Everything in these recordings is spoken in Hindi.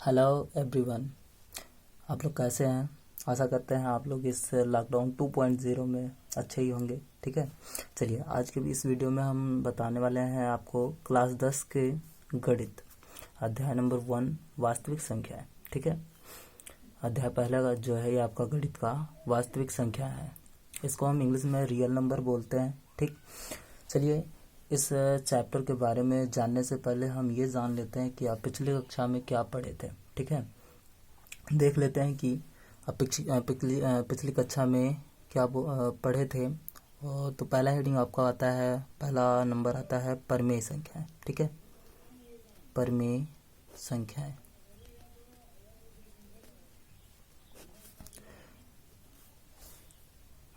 हेलो एवरीवन, आप लोग कैसे हैं। आशा करते हैं आप लोग इस लॉकडाउन 2.0 में अच्छे ही होंगे। ठीक है, चलिए आज के इस वीडियो में हम बताने वाले हैं आपको क्लास 10 के गणित अध्याय नंबर 1 वास्तविक संख्याएं। ठीक है, अध्याय पहला का जो है ये आपका गणित का वास्तविक संख्या है। इसको हम इंग्लिश में रियल नंबर बोलते हैं। ठीक, चलिए इस चैप्टर के बारे में जानने से पहले हम ये जान लेते हैं कि आप पिछली कक्षा में क्या पढ़े थे। ठीक है, देख लेते हैं कि आप पिछली कक्षा में क्या पढ़े थे। तो पहला हेडिंग आपका आता है, पहला नंबर आता है परमेय संख्याएं। ठीक है, परमेय संख्याएं।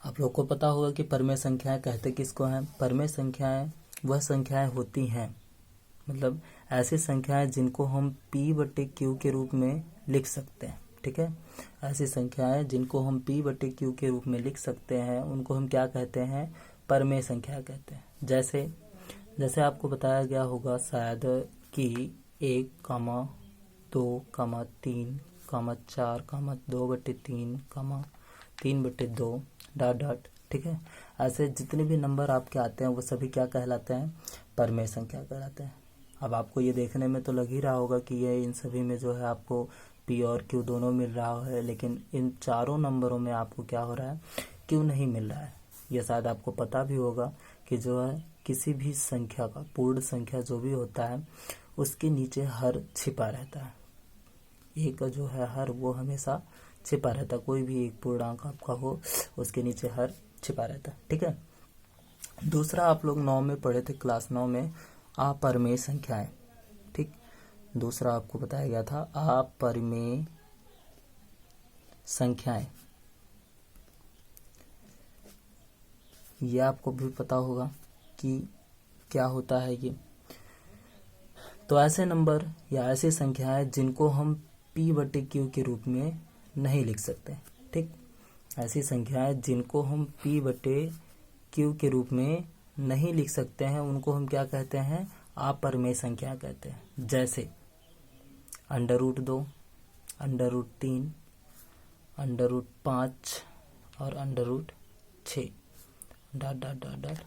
आप लोग को पता होगा कि परमेय संख्याएं कहते किसको हैं। परमेय संख्याएं वह संख्याएं होती हैं, मतलब ऐसी संख्याएं जिनको हम P/Q के रूप में लिख सकते हैं। ठीक है, ऐसी संख्याएं जिनको हम P/Q के रूप में लिख सकते हैं उनको हम क्या कहते हैं, परमेय संख्या कहते हैं। जैसे जैसे आपको बताया गया होगा शायद कि 1, 2, 3, 4, 2/3, 3/2 ... ठीक है, ऐसे जितने भी नंबर आपके आते हैं वो सभी क्या कहलाते हैं, परमेय संख्या कहलाते हैं। अब आपको ये देखने में तो लग ही रहा होगा कि ये इन सभी में जो है आपको P और Q दोनों मिल रहा है, लेकिन इन चारों नंबरों में आपको क्या हो रहा है, Q नहीं मिल रहा है। ये शायद आपको पता भी होगा कि जो है किसी भी संख्या का, पूर्ण संख्या जो भी होता है उसके नीचे हर छिपा रहता है। एक जो है हर वो हमेशा छिपा रहता है। कोई भी एक पूर्णांक आपका हो उसके नीचे हर छिपा रहता है। ठीक है, दूसरा आप लोग 9 में पढ़े थे, क्लास 9 में अपरिमेय संख्याएं। ठीक, दूसरा आपको बताया गया था अपरिमेय संख्याएं। ये आपको भी पता होगा कि क्या होता है ये। तो ऐसे नंबर या ऐसी संख्याएं जिनको हम P/Q के रूप में नहीं लिख सकते। ठीक, ऐसी संख्याएं जिनको हम P/Q के रूप में नहीं लिख सकते हैं उनको हम क्या कहते हैं, अपरिमेय संख्या कहते हैं। जैसे √2, √3, √5 और √6 ...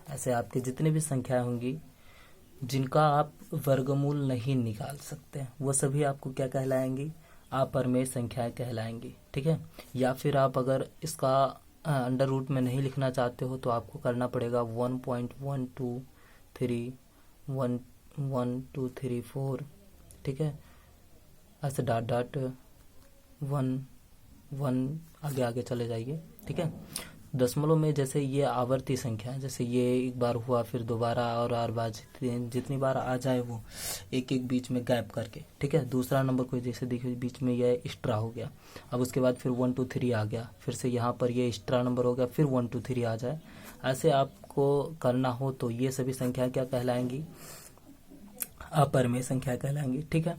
ऐसे आपके जितने भी संख्याएं होंगी जिनका आप वर्गमूल नहीं निकाल सकते वो सभी आपको क्या कहलाएंगी, अपरिमेय संख्याएं कहलाएंगी। ठीक है, या फिर आप अगर इसका अंडर रूट में नहीं लिखना चाहते हो तो आपको करना पड़ेगा 1.123 1 1 2 3 4। ठीक है, ऐसे ... 1 1 आगे आगे चले जाइए। ठीक है, दशमलव में जैसे ये आवर्ती संख्या है, जैसे ये एक बार हुआ फिर दोबारा और बार जितनी बार आ जाए वो एक एक बीच में गैप करके। ठीक है, दूसरा नंबर कोई जैसे देखिए बीच में ये एक्स्ट्रा हो गया, अब उसके बाद फिर 1 2 3 आ गया, फिर से यहाँ पर ये एक्स्ट्रा नंबर हो गया, फिर 1 2 3 आ जाए। ऐसे आपको करना हो तो ये सभी संख्या क्या कहलाएंगी, अपरिमेय संख्या कहलाएंगी। ठीक है,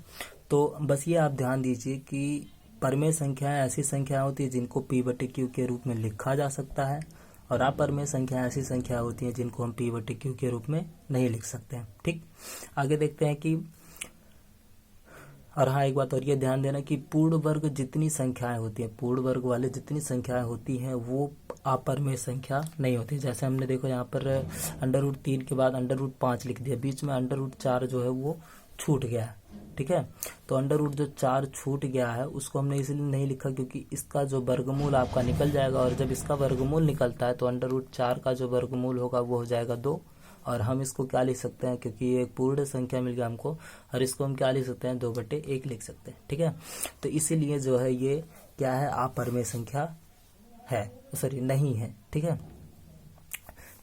तो बस ये आप ध्यान दीजिए कि परमेय संख्याएं ऐसी संख्या होती है जिनको P/Q के रूप में लिखा जा सकता है, और अपरिमेय संख्या ऐसी संख्या होती है जिनको हम P/Q के रूप में नहीं लिख सकते हैं। ठीक, आगे देखते हैं कि, और हाँ एक बात और ये ध्यान देना कि पूर्ण वर्ग जितनी संख्याएं होती हैं, पूर्ण वर्ग वाले जितनी संख्याएं होती हैं वो अपरिमेय संख्या नहीं होती। जैसे हमने देखो यहाँ पर √3 के बाद √5 लिख दिया, बीच में √4 जो है वो छूट गया है। ठीक है, तो √4 छूट गया है उसको हमने इसलिए नहीं लिखा क्योंकि इसका जो वर्गमूल आपका निकल जाएगा, और जब इसका वर्गमूल निकलता है तो √4 का जो वर्गमूल होगा वो हो जाएगा 2, और हम इसको क्या लिख सकते हैं, क्योंकि ये एक पूर्ण संख्या मिल गया हमको, और इसको हम क्या लिख सकते हैं, 2/1 लिख सकते हैं। ठीक है, तो इसीलिए जो है ये क्या है, अपरिमेय संख्या है, सॉरी नहीं है। ठीक है,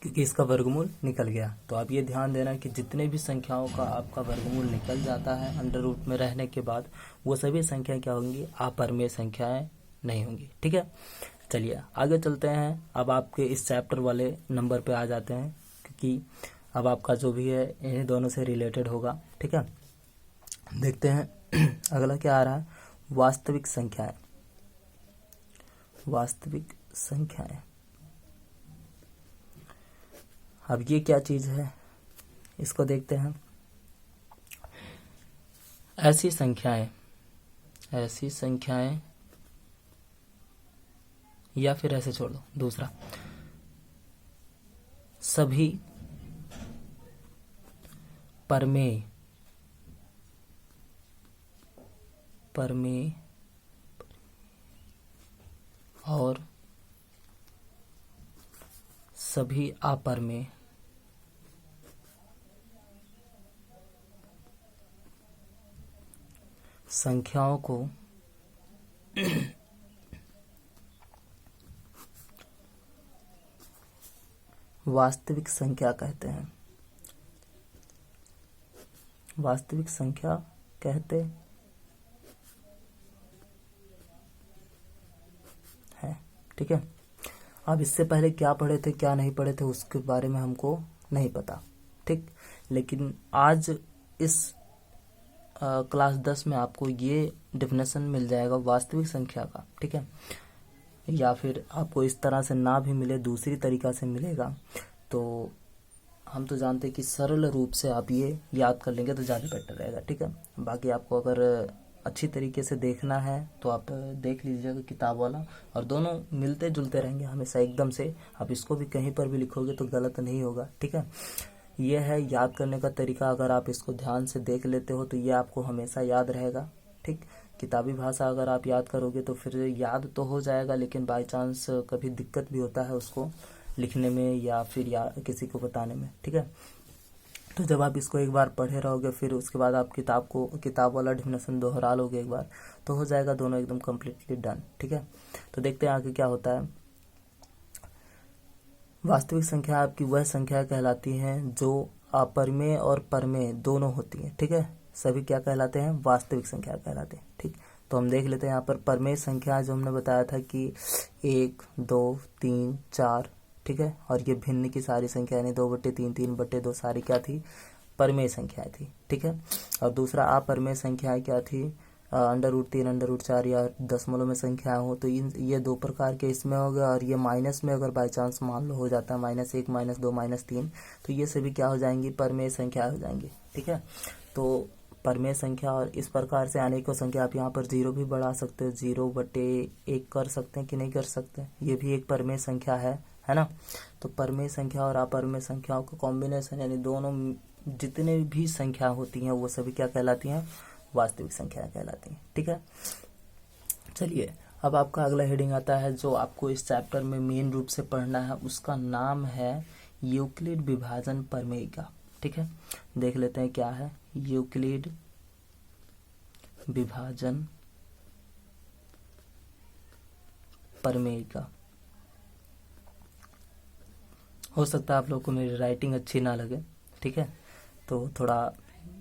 क्योंकि इसका वर्गमूल निकल गया। तो आप ये ध्यान देना कि जितने भी संख्याओं का आपका वर्गमूल निकल जाता है अंडर रूट में रहने के बाद, वो सभी संख्या क्या होंगी, अपरिमेय संख्याएं नहीं होंगी। ठीक है, चलिए आगे चलते हैं। अब आपके इस चैप्टर वाले नंबर पे आ जाते हैं, क्योंकि अब आपका जो भी है इन्हीं दोनों से रिलेटेड होगा। ठीक है, देखते हैं अगला क्या आ रहा है, वास्तविक संख्याएं। वास्तविक संख्याएं, अब ये क्या चीज है इसको देखते हैं। ऐसी संख्याएं ऐसी संख्याएं, या फिर ऐसे छोड़ दो दूसरा, सभी परमेय और सभी अपरमेय संख्याओं को वास्तविक संख्या कहते हैं। वास्तविक संख्या कहते हैं। ठीक है, अब इससे पहले क्या पढ़े थे क्या नहीं पढ़े थे उसके बारे में हमको नहीं पता, ठीक। लेकिन आज इस क्लास 10 में आपको ये डेफिनेशन मिल जाएगा वास्तविक संख्या का, ठीक है। या फिर आपको इस तरह से ना भी मिले, दूसरी तरीका से मिलेगा, तो हम तो जानते हैं कि सरल रूप से आप ये याद कर लेंगे तो ज़्यादा बेटर रहेगा, ठीक है। बाकी आपको अगर अच्छी तरीके से देखना है तो आप देख लीजिएगा किताब वाला, और दोनों मिलते जुलते रहेंगे हमेशा एकदम से। आप इसको भी कहीं पर भी लिखोगे तो गलत नहीं होगा, ठीक है। ये है याद करने का तरीका, अगर आप इसको ध्यान से देख लेते हो तो ये आपको हमेशा याद रहेगा, ठीक। किताबी भाषा अगर आप याद करोगे तो फिर याद तो हो जाएगा, लेकिन बाय चांस कभी दिक्कत भी होता है उसको लिखने में या फिर किसी को बताने में, ठीक है। तो जब आप इसको एक बार पढ़े रहोगे फिर उसके बाद आप किताब वाला डेफिनेशन दोहरा लोगे एक बार, तो हो जाएगा दोनों एकदम कम्प्लीटली डन, ठीक है। तो देखते हैं आगे क्या होता है। वास्तविक संख्या आपकी वह संख्या कहलाती हैं जो अपरमेय और परमेय दोनों होती हैं, ठीक है। सभी क्या कहलाते हैं? वास्तविक संख्या कहलाते हैं, ठीक। तो हम देख लेते हैं यहाँ पर परमेय संख्या जो हमने बताया था कि 1, 2, 3, 4, ठीक है। और ये भिन्न की सारी संख्या यानी 2/3, 3/2 सारी क्या थी? परमेय संख्याएं थी, ठीक है। और दूसरा अपरमेय संख्याएं क्या थी? √3, √4 या दशमलव में संख्या हो तो ये दो प्रकार के इसमें हो गए। और ये माइनस में अगर बाई चांस मान लो हो जाता है -1, -2, -3, तो ये सभी क्या हो जाएंगी? परमेय संख्या हो जाएंगी, ठीक है। तो परमेय संख्या, और इस प्रकार से अनेकों संख्या, आप यहाँ पर 0 भी बढ़ा सकते हो, 0/1 कर सकते हैं कि नहीं कर सकते, ये भी एक परमेय संख्या है ना। तो परमेय संख्या और अपरमेय संख्याओं का कॉम्बिनेशन यानी दोनों जितने भी संख्या होती हैं वो सभी क्या कहलाती हैं? वास्तविक संख्या कहलाती हैं, ठीक है। चलिए अब आपका अगला हेडिंग आता है जो आपको इस चैप्टर में मेन रूप से पढ़ना है, उसका नाम है यूक्लिड विभाजन प्रमेय का, ठीक है। देख लेते हैं क्या है यूक्लिड विभाजन प्रमेय का। हो सकता है आप लोगों को मेरी राइटिंग अच्छी ना लगे, ठीक है, तो थोड़ा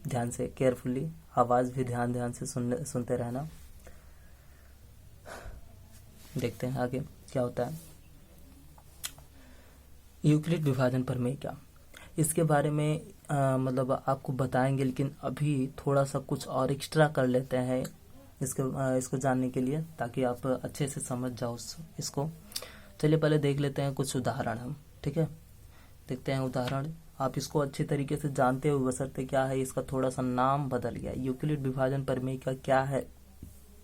ध्यान से केयरफुली, आवाज़ भी ध्यान से सुनते रहना। देखते हैं आगे क्या होता है। यूक्लिड विभाजन प्रमेय क्या, इसके बारे में मतलब आपको बताएंगे, लेकिन अभी थोड़ा सा कुछ और एक्स्ट्रा कर लेते हैं इसको जानने के लिए, ताकि आप अच्छे से समझ जाओ इसको। चलिए पहले देख लेते हैं कुछ उदाहरण हम, ठीक है। देखते हैं उदाहरण, आप इसको अच्छी तरीके से जानते हो, बशर्ते क्या है इसका थोड़ा सा नाम बदल गया। यूक्लिड विभाजन प्रमेय का क्या है,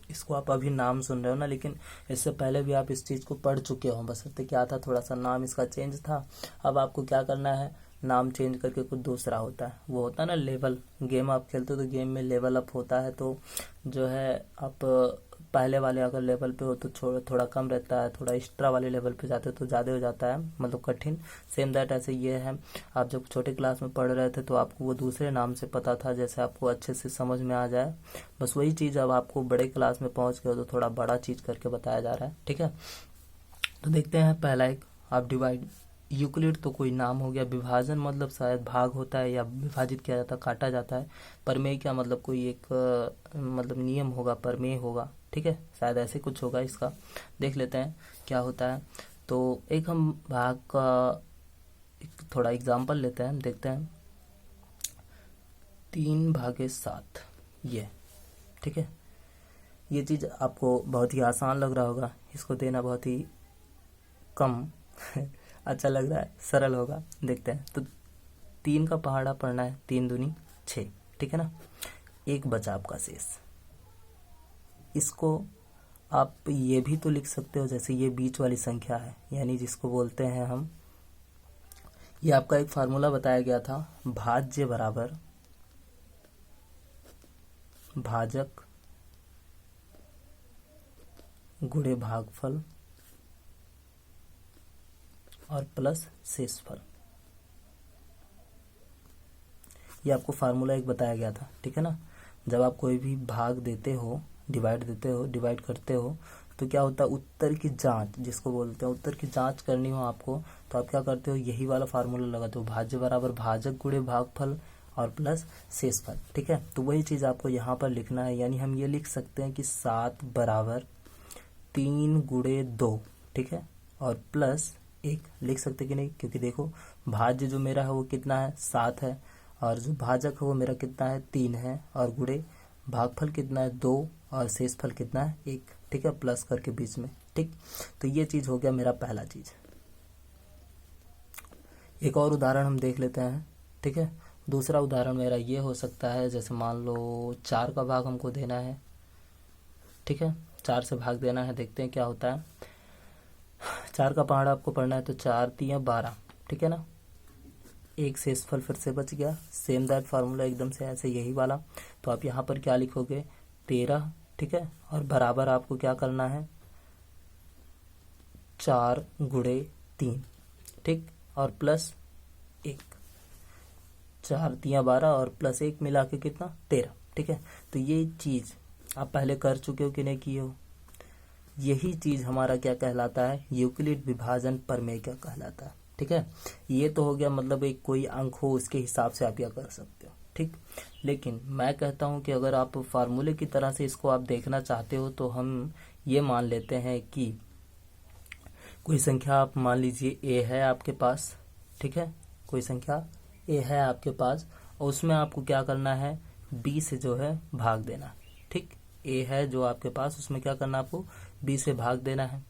इसको आप अभी नाम सुन रहे हो ना, लेकिन इससे पहले भी आप इस चीज़ को पढ़ चुके हो। बशर्ते क्या था, थोड़ा सा नाम इसका चेंज था। अब आपको क्या करना है, नाम चेंज करके कुछ दूसरा होता है, वो होता है ना लेवल। गेम आप खेलते हो तो गेम में लेवल अप होता है, तो जो है आप पहले वाले अगर लेवल पे हो तो थोड़ा कम रहता है, थोड़ा एक्स्ट्रा वाले लेवल पे जाते हो तो ज़्यादा हो जाता है, मतलब कठिन। सेम दैट ऐसे ये है, आप जब छोटे क्लास में पढ़ रहे थे तो आपको वो दूसरे नाम से पता था, जैसे आपको अच्छे से समझ में आ जाए। बस वही चीज़ अब आपको बड़े क्लास में पहुँच गए तो थोड़ा बड़ा चीज़ करके बताया जा रहा है, ठीक है। तो देखते हैं पहला एक, आप डिवाइड, यूक्लिड तो कोई नाम हो गया, विभाजन मतलब शायद भाग होता है या विभाजित किया जाता है, काटा जाता है। प्रमेय क्या मतलब कोई एक मतलब नियम होगा, प्रमेय होगा, ठीक है, शायद ऐसे कुछ होगा इसका। देख लेते हैं क्या होता है। तो एक हम भाग का एक थोड़ा एग्जाम्पल लेते हैं, देखते हैं 3/7 ये, ठीक है। ये चीज़ आपको बहुत ही आसान लग रहा होगा, इसको देना बहुत ही कम अच्छा लग रहा है, सरल होगा। देखते हैं, तो 3 का पहाड़ा पढ़ना है, 3 दूनी 6, ठीक है ना। एक बचा आपका शेष, इसको आप ये भी तो लिख सकते हो, जैसे ये बीच वाली संख्या है, यानी जिसको बोलते हैं हम, ये आपका एक फार्मूला बताया गया था, भाज्य बराबर भाजक गुणे भागफल और प्लस शेषफल। ये आपको फार्मूला एक बताया गया था, ठीक है ना। जब आप कोई भी भाग देते हो, डिवाइड करते हो, तो क्या होता है, उत्तर की जांच जिसको बोलते हैं, उत्तर की जांच करनी हो आपको, तो आप क्या करते हो, यही वाला फार्मूला लगाते हो, भाज्य बराबर भाजक गुणे भागफल और प्लस शेषफल, ठीक है। तो वही चीज आपको यहाँ पर लिखना है, यानी हम ये लिख सकते हैं कि 7 बराबर 3 गुणे 2, ठीक है, और प्लस 1 लिख सकते कि नहीं, क्योंकि देखो भाज्य जो मेरा है वो कितना है, 7 है, और जो भाजक है वो मेरा कितना है, 3 है, और गुणे भागफल कितना है, 2, और शेषफल कितना है, 1, ठीक है, प्लस करके बीच में, ठीक। तो ये चीज हो गया मेरा पहला चीज। एक और उदाहरण हम देख लेते हैं, ठीक है। दूसरा उदाहरण मेरा ये हो सकता है, जैसे मान लो 4 का भाग हमको देना है, ठीक है, 4 से भाग देना है, देखते हैं क्या होता है। 4 का पहाड़ा आपको पढ़ना है, तो 4 तिया 12, ठीक है ना। एक शेषफल फिर से बच गया, सेम दैट फार्मूला एकदम से ऐसे यही वाला। तो आप यहाँ पर क्या लिखोगे, 13, ठीक है, और बराबर आपको क्या करना है, 4 गुणे 3, ठीक, और प्लस 1, 4 तिया 12 और प्लस 1 मिला के कितना, 13, ठीक है। तो ये चीज आप पहले कर चुके हो कि नहीं किए हो। यही चीज हमारा क्या कहलाता है, यूक्लिड विभाजन प्रमेय क्या कहलाता है, ठीक है। ये तो हो गया, मतलब एक कोई अंक हो उसके हिसाब से आप यह कर सकते हो, ठीक। लेकिन मैं कहता हूं कि अगर आप फार्मूले की तरह से इसको आप देखना चाहते हो, तो हम ये मान लेते हैं कि कोई संख्या आप मान लीजिए ए है आपके पास, ठीक है, कोई संख्या ए है आपके पास, और उसमें आपको क्या करना है, बी से जो है भाग देना, ठीक। ए है जो आपके पास, उसमें क्या करना, आपको बी से भाग देना है।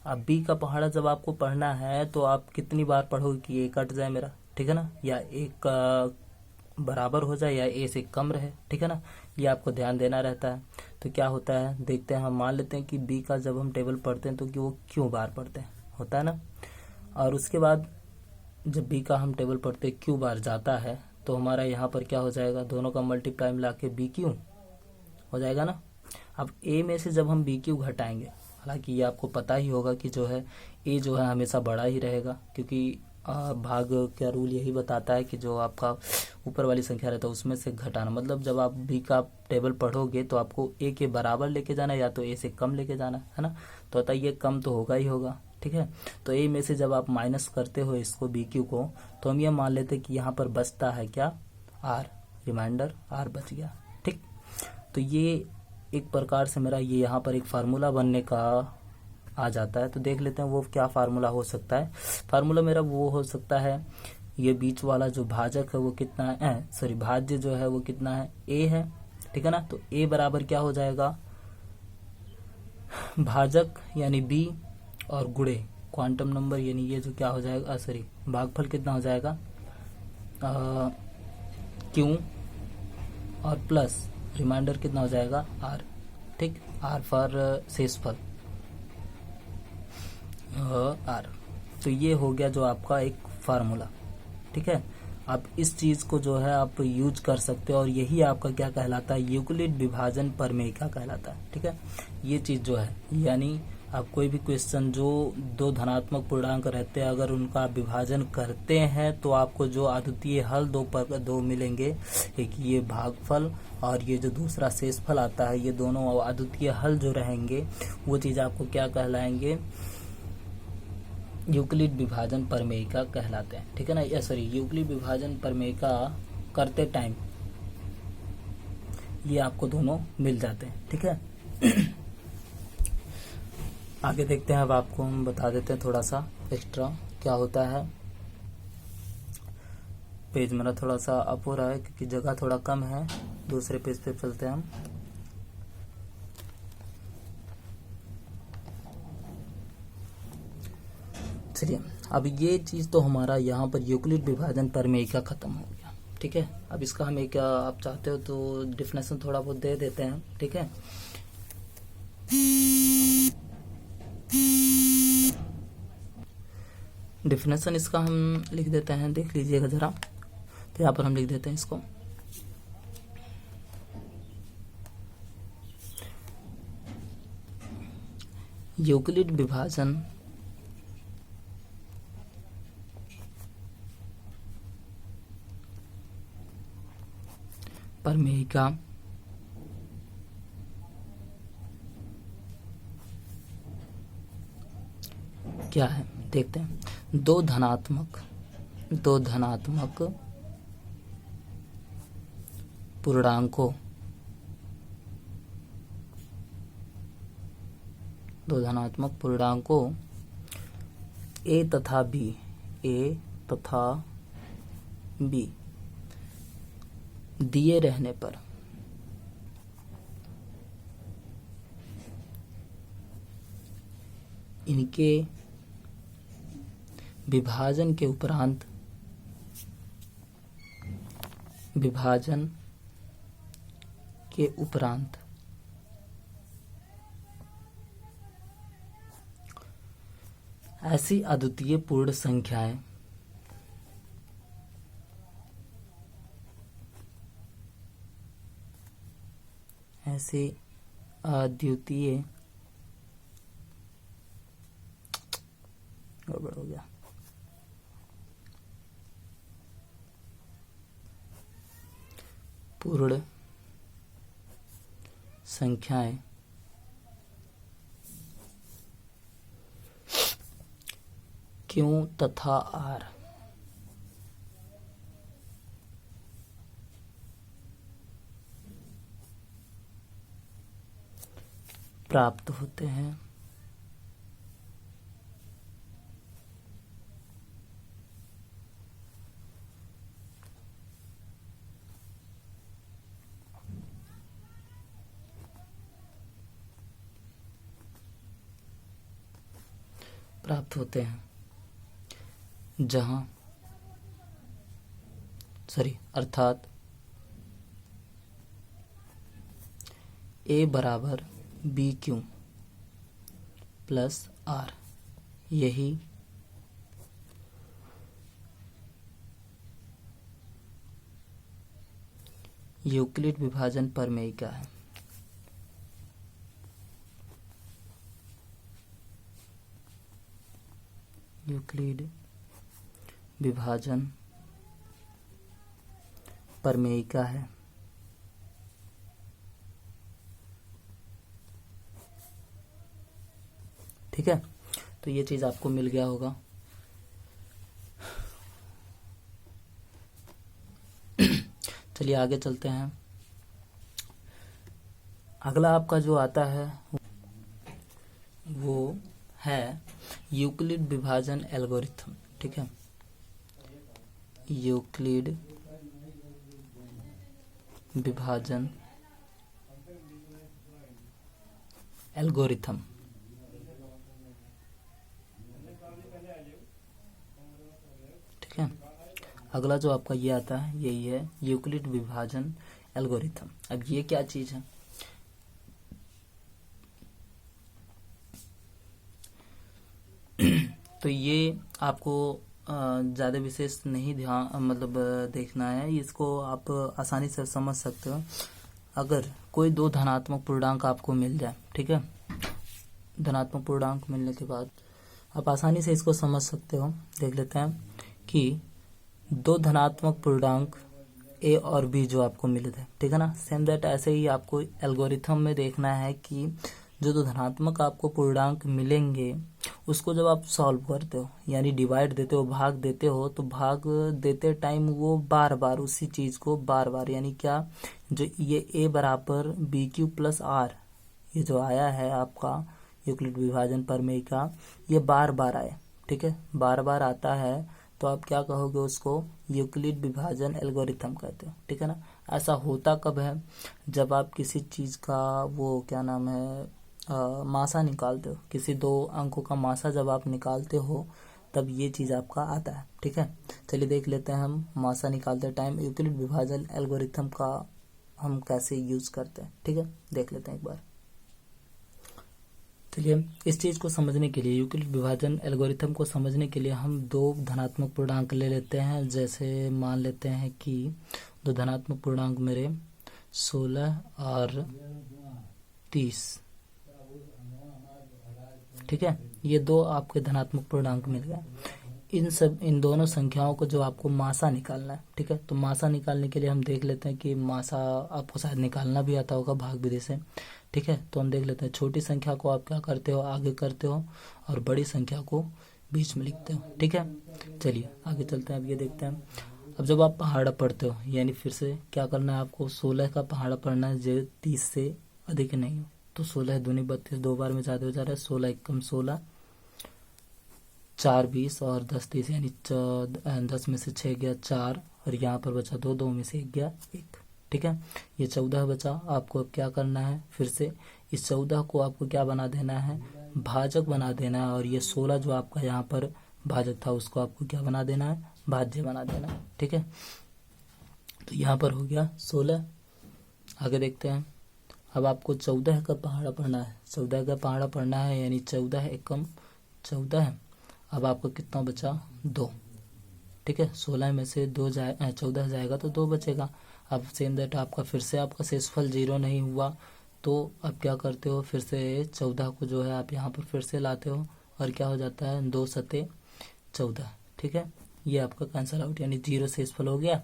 अब बी का पहाड़ा जब आपको पढ़ना है, तो आप कितनी बार पढ़ोगे कि ए कट जाए मेरा, ठीक है ना, या ए का बराबर हो जाए, या ए से कम रहे, ठीक है ना, ये आपको ध्यान देना रहता है। तो क्या होता है, देखते हैं, हम मान लेते हैं कि बी का जब हम टेबल पढ़ते हैं तो कि वो क्यों बार पढ़ते हैं, होता है ना। और उसके बाद जब बी का हम टेबल पढ़ते क्यू बार जाता है, तो हमारा यहाँ पर क्या हो जाएगा, दोनों का मल्टीप्लाई मिला के बी क्यू हो जाएगा ना। अब ए में से जब हम बी क्यू घटाएंगे, हालांकि ये आपको पता ही होगा कि जो है ए जो है हमेशा बड़ा ही रहेगा, क्योंकि भाग का रूल यही बताता है कि जो आपका ऊपर वाली संख्या रहता है उसमें से घटाना, मतलब जब आप बी का टेबल पढ़ोगे तो आपको ए के बराबर लेके जाना है, या तो ए से कम लेके जाना है ना। तो अतः ये कम तो होगा ही होगा, ठीक है। तो ए में से जब आप माइनस करते हो इसको बी क्यू को, तो हम ये मान लेते कि यहाँ पर बचता है क्या, आर, रिमाइंडर आर बच गया, ठीक। तो ये एक प्रकार से मेरा ये यहाँ पर एक फार्मूला बनने का आ जाता है। तो देख लेते हैं वो क्या फार्मूला हो सकता है। फार्मूला मेरा वो हो सकता है, ये बीच वाला जो भाजक है वो कितना है, सॉरी भाज्य जो है वो कितना है, ए है, ठीक है ना। तो ए बराबर क्या हो जाएगा, भाजक यानी बी और गुणे क्वांटम नंबर, यानी ये जो क्या हो जाएगा, सॉरी भागफल कितना हो जाएगा, क्यू, और प्लस रिमाइंडर कितना हो जाएगा, आर, ठीक, आर फॉर शेषफल आर। तो ये हो गया जो आपका एक फार्मूला, ठीक है। आप इस चीज को जो है आप यूज कर सकते हो, और यही आपका क्या कहलाता है, यूक्लिड विभाजन प्रमेय क्या कहलाता है, ठीक है। ये चीज जो है, यानी आप कोई भी क्वेश्चन जो 2 धनात्मक पूर्णांक रहते हैं, अगर उनका विभाजन करते हैं तो आपको जो अद्वितीय हल दो मिलेंगे, एक ये भागफल और ये जो दूसरा शेषफल आता है, ये दोनों अद्वितीय हल जो रहेंगे वो चीज आपको क्या कहलाएंगे, यूक्लिड विभाजन प्रमेय का कहलाते हैं, ठीक है ना। या सॉरी यूक्लिड विभाजन प्रमेय का करते टाइम ये आपको दोनों मिल जाते हैं, ठीक है। आगे देखते हैं, अब आपको हम बता देते हैं थोड़ा सा एक्स्ट्रा क्या होता है। पेज मेरा थोड़ा सा अप हो रहा है क्योंकि जगह थोड़ा कम है, दूसरे पेज पे चलते हैं हम। चलिए, अब ये चीज तो हमारा यहाँ पर यूक्लिड विभाजन प्रमेय का खत्म हो गया, ठीक है। अब इसका हम एक आप चाहते हो तो डिफिनेशन थोड़ा बहुत दे देते हैं, ठीक है। डेफिनेशन इसका हम लिख देते हैं, देख लीजिएगा जरा। तो यहाँ पर हम लिख देते हैं इसको, यूक्लिड विभाजन प्रमेयिका क्या है, देखते हैं। दो धनात्मक पूर्णांकों ए तथा बी दिए रहने पर इनके विभाजन के उपरांत ऐसी अद्वितीय पूर्ण संख्याएं गड़बड़ हो गया, पूर्ण संख्याएं Q तथा R प्राप्त होते हैं। अर्थात A बराबर BQ प्लस R, यही यूक्लिड विभाजन प्रमेयिका है। यूक्लिड विभाजन प्रमेयिका है। ठीक है, तो ये चीज आपको मिल गया होगा। चलिए आगे चलते हैं। अगला आपका जो आता है वो है यूक्लिड विभाजन एल्गोरिथम। ठीक है, यूक्लिड विभाजन एल्गोरिथम। ठीक है, अगला जो आपका ये आता है यही है यूक्लिड विभाजन एल्गोरिथम। अब ये क्या चीज है? तो ये आपको ज़्यादा विशेष नहीं ध्यान देखना है, इसको आप आसानी से समझ सकते हो। अगर कोई दो धनात्मक पूर्णांक आपको मिल जाए, ठीक है, धनात्मक पूर्णांक मिलने के बाद आप आसानी से इसको समझ सकते हो। देख लेते हैं कि दो धनात्मक पूर्णांक ए और बी जो आपको मिले थे, ठीक है ना, सेम दैट ऐसे ही आपको एल्गोरिथम में देखना है कि जो दो धनात्मक आपको पूर्णांक मिलेंगे उसको जब आप सॉल्व करते हो यानी डिवाइड देते हो, भाग देते हो, तो भाग देते टाइम वो बार बार उसी चीज को बार बार, यानी क्या, जो ये ए बराबर बी क्यू प्लस आर ये जो आया है आपका यूक्लिड विभाजन प्रमेय का, ये बार बार आए। ठीक है, बार बार आता है तो आप क्या कहोगे, उसको यूक्लिड विभाजन एल्गोरिथम कहते हो। ठीक है ना। ऐसा होता कब है, जब आप किसी चीज का वो क्या नाम है मासा निकालते हो, किसी दो अंकों का मासा जब आप निकालते हो तब ये चीज आपका आता है। ठीक है, चलिए देख लेते हैं हम मासा निकालते टाइम यूक्लिड विभाजन एल्गोरिथम का हम कैसे यूज करते हैं। ठीक है, देख लेते हैं एक बार। चलिए इस चीज को समझने के लिए, यूक्लिड विभाजन एल्गोरिथम को समझने के लिए हम दो धनात्मक पूर्णांक ले लेते हैं। जैसे मान लेते हैं कि दो धनात्मक पूर्णांक मेरे 16 और 30, ठीक है। ये दो आपके धनात्मक पूर्णांक मिल गए। इन दोनों संख्याओं को जो आपको मासा निकालना है, ठीक है। तो मासा निकालने के लिए हम देख लेते हैं कि मासा आपको शायद निकालना भी आता होगा भाग विधि से, ठीक है। तो हम देख लेते हैं, छोटी संख्या को आप क्या करते हो, आगे करते हो, और बड़ी संख्या को बीच में लिखते हो, ठीक है। चलिए आगे चलते हैं। अब ये देखते हैं, अब जब आप पहाड़ा पढ़ते हो, यानी फिर से क्या करना है आपको, 16 का पहाड़ा पढ़ना है जो 30 से अधिक नहीं हो। तो 16 दूनी 32, दो बार में ज्यादा हो जा रहा है, 16 एकम 16, 4 20 और 10 30, यानी 10 में से 6 गया 4, और यहाँ पर बचा 2, 2 में से 1 गया 1, ठीक है। ये 14 बचा। आपको अब क्या करना है, फिर से इस 14 को आपको क्या बना देना है, भाजक बना देना है, और ये 16 जो आपका यहाँ पर भाजक था उसको आपको क्या बना देना है, भाज्य बना देना है, ठीक है। तो यहाँ पर हो गया 16। आगे देखते हैं, अब आपको 14 का पहाड़ा पढ़ना है, 14 का पहाड़ा पढ़ना है, यानी 14 एकम 14 है। अब आपको कितना बचा, 2, ठीक है। 16 में से 14 जाएगा तो 2 बचेगा। अब सेम दैट आपका फिर से आपका शेषफल 0 नहीं हुआ, तो अब क्या करते हो, फिर से 14 को जो है आप यहाँ पर फिर से लाते हो, और क्या हो जाता है, 2 सते 14, ठीक है। ये आपका कैंसल आउट, यानी 0 शेषफल हो गया।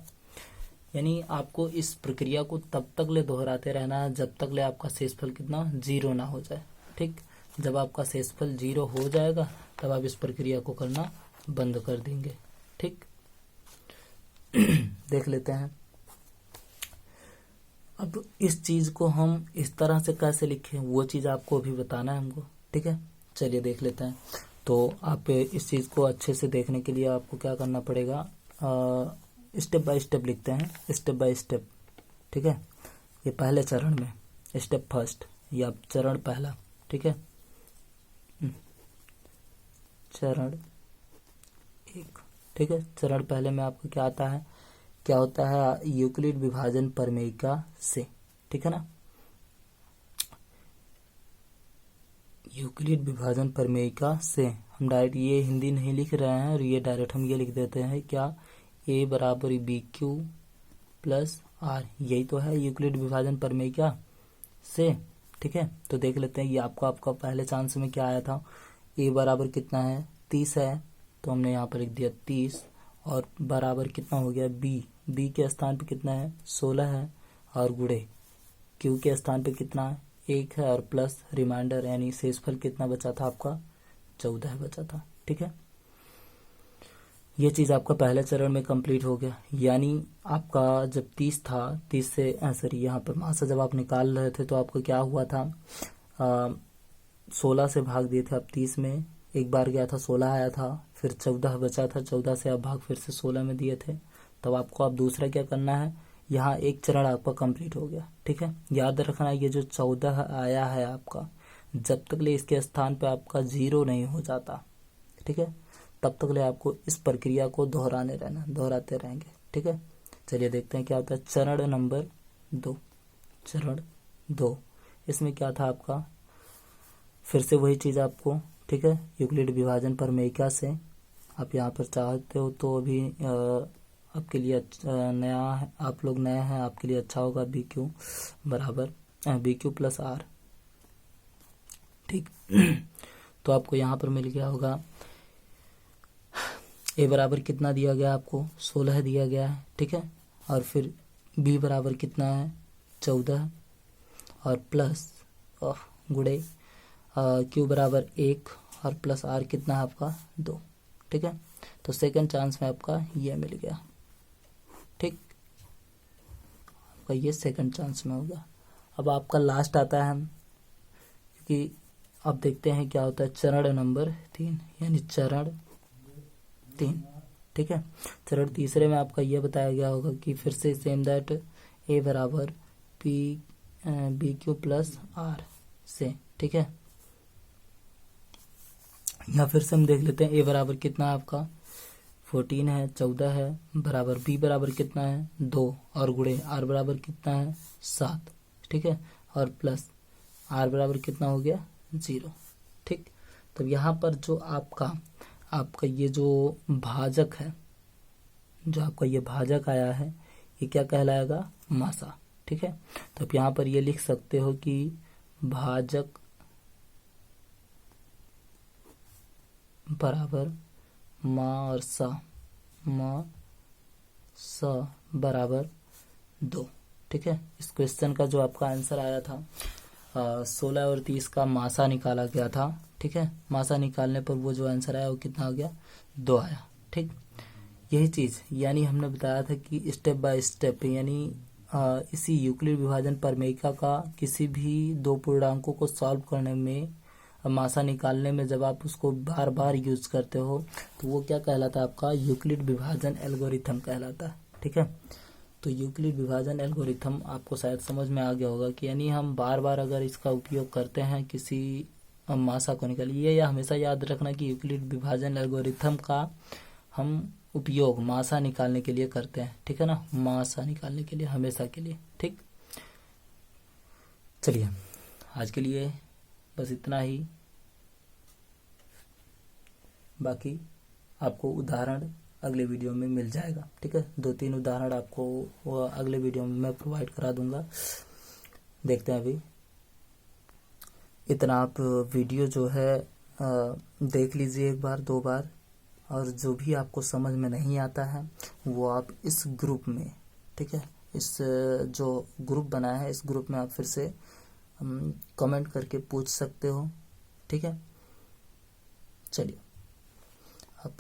यानी आपको इस प्रक्रिया को तब तक ले दोहराते रहना है जब तक ले आपका शेषफल कितना, 0 ना हो जाए, ठीक। जब आपका शेषफल 0 हो जाएगा तब आप इस प्रक्रिया को करना बंद कर देंगे, ठीक। देख लेते हैं अब इस चीज को हम इस तरह से कैसे लिखें, वो चीज आपको अभी बताना है हमको, ठीक है। चलिए देख लेते हैं। तो आप इस चीज को अच्छे से देखने के लिए आपको क्या करना पड़ेगा, स्टेप बाय स्टेप लिखते हैं, स्टेप बाय स्टेप, ठीक है। ये पहले चरण में, स्टेप फर्स्ट, या चरण पहला, ठीक है। चरण 1, ठीक है। चरण पहले में आपको क्या आता है, क्या होता है, यूक्लिड विभाजन प्रमेयिका से, ठीक है ना। यूक्लिड विभाजन प्रमेयिका से हम डायरेक्ट ये हिंदी नहीं लिख रहे हैं, और ये डायरेक्ट हम ये लिख देते हैं, क्या, a बराबर BQ प्लस R, यही तो है यूक्लिड विभाजन प्रमेयिका से, ठीक है। तो देख लेते हैं, ये आपका पहले चांस में क्या आया था, a बराबर कितना है, 30 है, तो हमने यहाँ पर लिख दिया 30, और बराबर कितना हो गया, b के स्थान पे कितना है, 16 है, और गुणे q के स्थान पे कितना है, 1 है, और प्लस रिमाइंडर, यानी शेषफल कितना बचा था आपका, 14 बचा था, ठीक है। ये चीज आपका पहले चरण में कंप्लीट हो गया। यानी आपका जब 30 था, 30 से सॉरी यहाँ पर मासा जब आप निकाल रहे थे तो आपको क्या हुआ था, 16 से भाग दिए थे आप 30 में, एक बार गया था 16 आया था, फिर 14 बचा था, 14 से आप भाग फिर से 16 में दिए थे। तब आपको अब दूसरा क्या करना है, यहाँ एक चरण आपका कंप्लीट हो गया, ठीक है। याद रखना, ये जो 14 आया है आपका, जब तक ले इसके स्थान पे आपका 0 नहीं हो जाता, ठीक है, तब तक ले आपको इस प्रक्रिया को दोहराते रहेंगे, ठीक है। चलिए देखते हैं क्या होता है। चरण नंबर 2, चरण 2, इसमें क्या था आपका, फिर से वही चीज आपको, ठीक है, यूक्लिड विभाजन प्रमेयिका से आप यहाँ पर चाहते हो तो अभी आपके लिए नया है, आप लोग नया है, आपके लिए अच्छा होगा BQ बराबर BQ प्लस R, ठीक। तो आपको यहाँ पर मिल गया होगा, a बराबर कितना दिया गया आपको, 16 दिया गया है, ठीक है। और फिर b बराबर कितना है, 14, और प्लस गुणे q बराबर 1, और प्लस r कितना है आपका, 2, ठीक है। तो सेकंड चांस में आपका ये मिल गया, ठीक, आपका ये सेकंड चांस में होगा। अब आपका लास्ट आता है, क्योंकि अब देखते हैं क्या होता है, चरण नंबर 3, यानी चरण 3, ठीक है। चरण तीसरे में आपका यह बताया गया होगा कि फिर से सेम दैट a बराबर BQ प्लस R से, ठीक है। या फिर से हम देख लेते हैं, a बराबर कितना है आपका, 14 है, 14 है, बराबर b बराबर कितना है, 2, और गुणे r बराबर कितना है, 7, ठीक है, और प्लस r बराबर कितना हो गया, 0, ठीक। तब यहाँ पर जो आपका ये जो भाजक है, जो आपका ये भाजक आया है, ये क्या कहलाएगा? मासा। ठीक है। तो आप यहाँ पर ये लिख सकते हो कि भाजक बराबर मा और सा बराबर 2। ठीक है। इस क्वेश्चन का जो आपका आंसर आया था 16 और 30 का मासा निकाला गया था। ठीक है। मासा निकालने पर वो जो आंसर आया वो कितना आ गया? 2 आया। ठीक। यही चीज यानी हमने बताया था कि स्टेप बाय स्टेप, यानी इसी यूक्लिड विभाजन प्रमेयिका का किसी भी दो पूर्णांकों को सॉल्व करने में, मासा निकालने में जब आप उसको बार बार यूज करते हो तो वो क्या कहलाता है? आपका यूक्लिड विभाजन एल्गोरिथम कहलाता है। ठीक है। तो यूक्लिड विभाजन एल्गोरिथम आपको शायद समझ में आ गया होगा कि यानी हम बार बार अगर इसका उपयोग करते हैं किसी मासा को निकालिए, या हमेशा याद रखना कि यूक्लिड विभाजन एल्गोरिथम का हम उपयोग मासा निकालने के लिए करते हैं। ठीक है ना, मासा निकालने के लिए, हमेशा के लिए। ठीक। चलिए आज के लिए बस इतना ही। बाकी आपको उदाहरण अगले वीडियो में मिल जाएगा। ठीक है। 2-3 उदाहरण आपको अगले वीडियो में मैं प्रोवाइड करा दूंगा। देखते हैं अभी इतना आप वीडियो जो है देख लीजिए 1-2 बार, और जो भी आपको समझ में नहीं आता है वो आप इस ग्रुप में, ठीक है, इस जो ग्रुप बनाया है इस ग्रुप में आप फिर से कमेंट करके पूछ सकते हो। ठीक है। चलिए आप